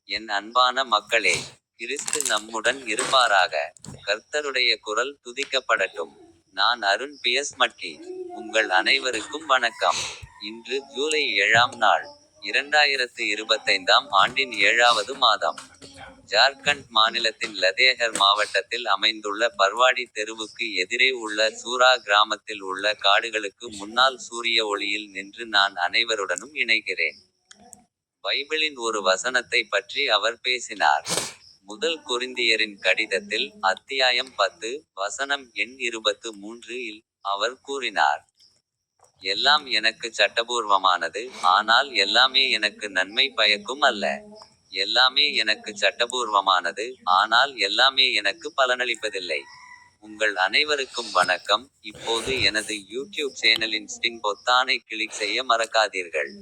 என் அன்பான மக்களே, கிறிஸ்து நம்முடன் இருப்பாராக. கர்த்தருடைய குரல் துதிக்கப்படட்டும். நான் அருண் பியஸ் மட்கி. உங்கள் அனைவருக்கும் வணக்கம். இன்று ஜூலை 7ஆம் நாள், 2025ஆம் ஆண்டின் 7வது மாதம். ஜார்க்கண்ட் மாநிலத்தின் லதேகர் மாவட்டத்தில் அமைந்துள்ள பர்வாடி தெருவுக்கு எதிரே உள்ள சூரா கிராமத்தில் உள்ள காடுகளுக்கு முன்னால் சூரிய ஒளியில் நின்று நான் அனைவருடனும் இணைகிறேன். பைபிளின் ஒரு வசனத்தை பற்றி அவர் பேசினார். முதல் கொரிந்தியரின் கடிதத்தில் அத்தியாயம் 10 வசனம் எண் 23 இல் அவர் கூறினார், எல்லாம் எனக்கு சட்டபூர்வமானது, ஆனால் எல்லாமே எனக்கு நன்மை பயக்கும் அல்ல. எல்லாமே எனக்கு சட்டபூர்வமானது, ஆனால் எல்லாமே எனக்கு பலனளிப்பதில்லை. உங்கள் அனைவருக்கும் வணக்கம். இப்போது எனது யூடியூப் சேனலின் ஸ்டிங் பொத்தானை கிளிக் செய்ய மறக்காதீர்கள்.